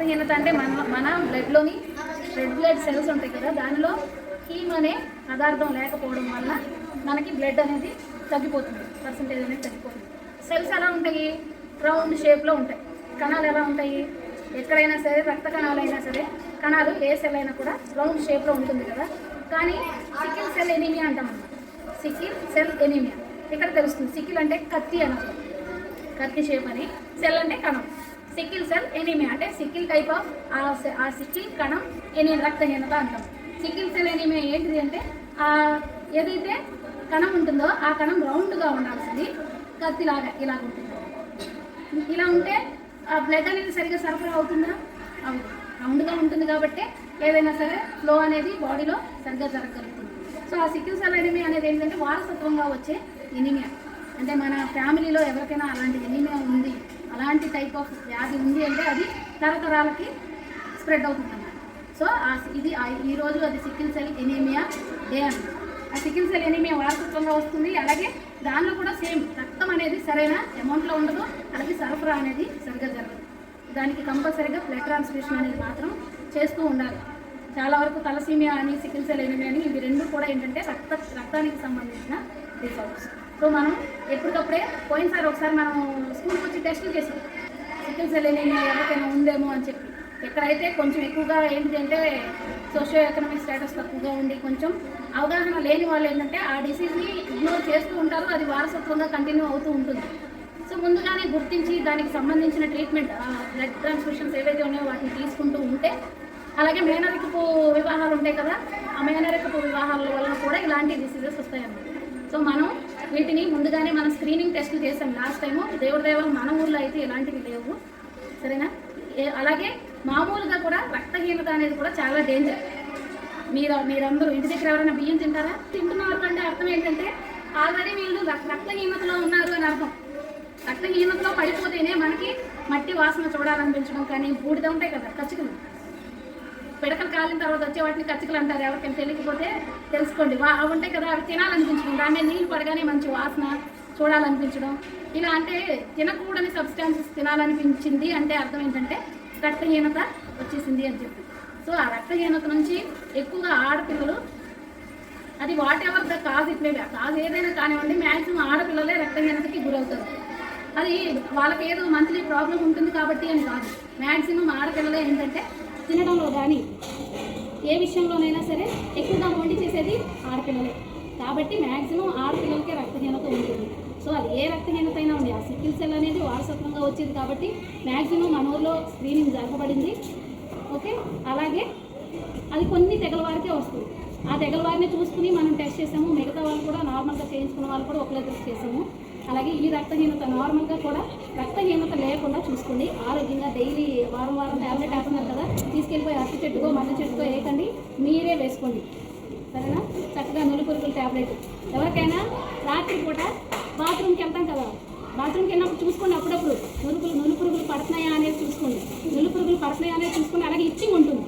రక్తహీనత అంటే మన బ్లడ్లోని రెడ్ బ్లడ్ సెల్స్ ఉంటాయి కదా, దానిలో హీమ్ అనే పదార్థం లేకపోవడం వల్ల మనకి బ్లడ్ అనేది తగ్గిపోతుంది, పర్సంటేజ్ అనేది తగ్గిపోతుంది. సెల్స్ ఎలా ఉంటాయి? రౌండ్ షేప్లో ఉంటాయి. కణాలు ఎలా ఉంటాయి? ఎక్కడైనా సరే రక్త కణాలు అయినా సరే, కణాలు ఏ సెల్ అయినా కూడా రౌండ్ షేప్లో ఉంటుంది కదా. కానీ సికిల్ సెల్ ఎనీమియా అంటాం అన్నమాట. సికిల్ సెల్ ఎనీమియా ఇక్కడ తెలుస్తుంది. సికిల్ అంటే కత్తి అన్నమాట, కత్తి షేప్ అని. సెల్ అంటే కణం. సికిల్ సెల్ ఎనీమియా అంటే సికిల్ టైప్ ఆఫ్ ఆ సికిల్ కణం రక్తహీనత అంటాం. సికిల్ సెల్ ఎనీమియా ఏంటిది అంటే ఏదైతే కణం ఉంటుందో ఆ కణం రౌండ్గా ఉండాల్సింది కత్తిలాగా ఇలాగ ఉంటుంది. ఇలా ఉంటే ఆ బ్లడ్ అనేది సరిగ్గా సరఫరా అవుతుందా? అవుతుంది. రౌండ్గా ఉంటుంది కాబట్టి ఏదైనా సరే ఫ్లో అనేది బాడీలో సరిగ్గా జరగగలుగుతుంది. సో ఆ సికిల్ సెల్ ఎనీమియా అనేది ఏంటంటే వారసత్వంగా వచ్చే ఎనీమియా. అంటే మన ఫ్యామిలీలో ఎవరికైనా అలాంటి ఎనీమియా ఉంది, అలాంటి టైప్ ఆఫ్ వ్యాధి ఉంది అంటే అది తరతరాలకి స్ప్రెడ్ అవుతుంది అన్నమాట. సో ఇది ఈరోజు అది సికిల్ సెల్ ఎనీమియా డే అన్నమాట. ఆ సికిల్ సెల్ ఎనీమియా వారసత్వంగా వస్తుంది. అలాగే దానిలో కూడా సేమ్ రక్తం అనేది సరైన అమౌంట్లో ఉండదు, అలాగే సరఫరా అనేది సరిగ్గా జరగదు. దానికి కంపల్సరీగా బ్లడ్ ట్రాన్స్ఫ్యూషన్ అనేది మాత్రం చేస్తూ ఉండాలి. చాలా వరకు తలసీమియా అని సికిల్ సెల్ ఎనీమియా అని ఇవి రెండు కూడా ఏంటంటే రక్తానికి సంబంధించిన రిజల్ట్స్. సో మనం ఎప్పటికప్పుడే పోయినసారి ఒకసారి మనం స్కూల్కి వచ్చి టెస్టులు చేసాం, సికిల్ సెల్ ఎనీమియా ఎవరికైనా ఉందేమో అని చెప్పి. ఎక్కడైతే కొంచెం ఎక్కువగా ఏంటంటే సోషియో ఎకనామిక్ స్టేటస్ తక్కువగా ఉండి కొంచెం అవగాహన లేని వాళ్ళు ఏంటంటే ఆ డిసీజ్ని ఇగ్నోర్ చేస్తూ ఉంటారు, అది వారసత్వంగా కంటిన్యూ అవుతూ ఉంటుంది. సో ముందుగానే గుర్తించి దానికి సంబంధించిన ట్రీట్మెంట్, బ్లడ్ ట్రాన్స్ఫ్యూషన్స్ ఏవైతే ఉన్నాయో వాటిని తీసుకుంటూ ఉంటే, అలాగే మేనరికపు వివాహాలు ఉంటాయి కదా, ఆ మేనరికపు వివాహాల వల్ల కూడా ఇలాంటి డిసీజెస్ వస్తాయన్నమాట. సో మనం వీటిని ముందుగానే మనం స్క్రీనింగ్ టెస్ట్లు చేసాం లాస్ట్ టైము. దేవుడి దేవాలు మన ఊళ్ళో అయితే ఇలాంటివి లేవు, సరేనా. అలాగే మామూలుగా కూడా రక్తహీనత అనేది కూడా చాలా డేంజర్. మీరందరూ ఇంటి దగ్గర ఎవరైనా బియ్యం తింటారా? తింటున్నారు అంటే అర్థం ఏంటంటే ఆల్రెడీ వీళ్ళు రక్తహీనతలో ఉన్నారు అని అర్థం. రక్తహీనతలో పడిపోతేనే మనకి మట్టి వాసన చూడాలనిపించడం, కానీ బూడిద ఉంటాయి కదా కచ్చికలు, పిడకలు కాలిన తర్వాత వచ్చే వాటిని కచ్చికలు అంటారు. ఎవరికైనా తెలియకపోతే తెలుసుకోండి. అవి ఉంటాయి కదా, అవి తినాలనిపించడం, దాని మీద నీళ్ళు పడగానే మంచి వాసన చూడాలనిపించడం, ఇలా అంటే తినకూడని సబ్స్టాన్సెస్ తినాలనిపించింది అంటే అర్థం ఏంటంటే రక్తహీనత వచ్చేసింది అని చెప్పి. సో ఆ రక్తహీనత నుంచి ఎక్కువగా ఆడపిల్లలు, అది what ever the cause it may be, cause ఏదైనా కానివ్వండి, మ్యాక్సిమం ఆడపిల్లలే రక్తహీనతకి గురవుతారు. అది వాళ్ళకి ఏదో మంత్లీ ప్రాబ్లం ఉంటుంది కాబట్టి అని కాదు, మ్యాక్సిమం ఆడపిల్లలే ఏంటంటే తినడంలో కానీ ఏ విషయంలోనైనా సరే ఎక్కువగా మొండి చేసేది ఆడపిల్లలే. కాబట్టి మ్యాక్సిమం ఆడపిల్లలకే రక్తహీనత ఉంటుంది. సో అది ఏ రక్తహీనత అయినా ఉంది, ఆ సికిల్ సెల్ అనేది వారసత్వంగా వచ్చేది కాబట్టి మ్యాక్సిమం మన ఊళ్ళో స్క్రీనింగ్ జరపబడింది. ఓకే, అలాగే అది కొన్ని తెగల వారికే వస్తుంది. ఆ తెగల వారిని చూసుకుని మనం టెస్ట్ చేసాము. మిగతా వాళ్ళు కూడా నార్మల్గా చేయించుకున్న వాళ్ళు కూడా ఒకలే టెస్ట్ చేసాము. అలాగే ఈ రక్తహీనత నార్మల్గా కూడా రక్తహీనత లేకుండా చూసుకోండి. ఆరోగ్యంగా డైలీ వారం ట్యాబ్లెట్ వేస్తున్నారు కదా, తీసుకెళ్ళిపోయి అరటి చెట్టుకో మర్రి చెట్టుకో వేయకండి, మీరే వేసుకోండి, సరేనా. చక్కగా నులుపురుగుల ట్యాబ్లెట్. ఎవరికైనా రాత్రిపూట బాత్రూమ్కి వెళ్తాం కదా, బాత్రూమ్కి వెళ్ళినప్పుడు చూసుకోండి, అప్పుడప్పుడు నులుపురుగులు పడుతున్నాయా అనేది చూసుకోండి. నులుపురుగులు పడుతున్నాయా అనేది చూసుకోండి. అలాగే ఇచ్చింగ్ ఉంటుంది,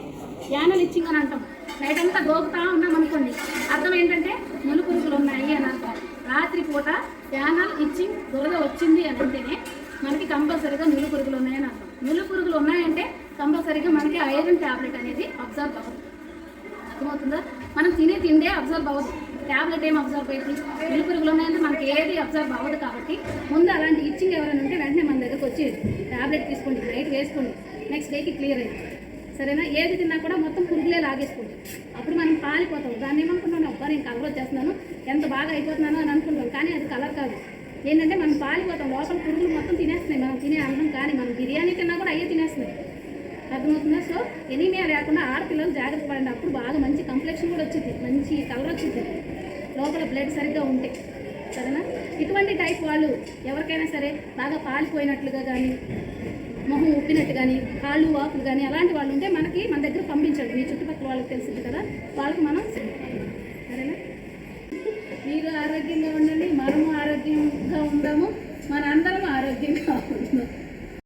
యానల్ ఇచ్చింగ్ అని అంటాం. నైట్ అంతా గోగుతా ఉన్నాం అనుకోండి, అర్థం ఏంటంటే నులుపురుగులు ఉన్నాయి అని అర్థం. రాత్రిపూట యానల్ ఇచ్చింగ్ దురద వచ్చింది అని అంటేనే మనకి కంపల్సరీగా నులుపురుగులు ఉన్నాయని అర్థం. నులుపురుగులు ఉన్నాయంటే కంపల్సరీగా మనకి ఐరన్ ట్యాబ్లెట్ అనేది అబ్జర్వ్ అవ్వదు. అర్థమవుతుందా? మనం తినే తిండే అబ్జర్వ్ అవ్వదు, ట్యాబ్లెట్ ఏం అబ్జర్వ్ అవుతుంది. నులుపురుగులు ఉన్నాయంటే మనకి ఏది అబ్జర్వ్ అవ్వదు. కాబట్టి ముందు అలాంటి ఇచ్చింగ్ ఎవరైనా ఉంటే వెంటనే మన దగ్గరకు వచ్చి ట్యాబ్లెట్ తీసుకోండి, నైట్ వేసుకోండి, నెక్స్ట్ డేకి క్లియర్ అయింది, సరేనా. ఏది తిన్నా కూడా మొత్తం పురుగులే లాగేసుకోండి, అప్పుడు మనం పాలిపోతాం. దాన్ని ఏమనుకుంటున్నాను, అబ్బా నేను కలర్ వచ్చేస్తున్నాను, ఎంత బాగా అయిపోతున్నాను అని అనుకుంటాం. కానీ అది కలర్ కాదు, ఏంటంటే మనం పాలిపోతాం, లోపల పురుగులు మొత్తం తినేస్తున్నాయి. మనం తినే అన్నం కానీ మనం బిర్యానీ తిన్నా కూడా అయ్యే తినేస్తున్నాయి. అర్థమవుతుందా? సో ఎనీమియా లేకుండా ఆడపిల్లలు జాగ్రత్త పడండి. అప్పుడు బాగా మంచి కంప్లెక్షన్ కూడా వచ్చింది, మంచి కలర్ వచ్చింది, లోపల బ్లడ్ సరిగ్గా ఉంటే, సరేనా. ఇటువంటి టైప్ వాళ్ళు ఎవరికైనా సరే బాగా పాలిపోయినట్లుగా కానీ, మొహం ఉప్పినట్టు కానీ, కాళ్ళు వాపులు కానీ అలాంటి వాళ్ళు ఉంటే మన దగ్గర పంపించండి. మీ చుట్టుపక్కల వాళ్ళకి తెలిసింది కదా, వాళ్ళకి మనం సరేనా. మీరు ఆరోగ్యంగా ఉండండి, మనము ఆరోగ్యంగా ఉందాము.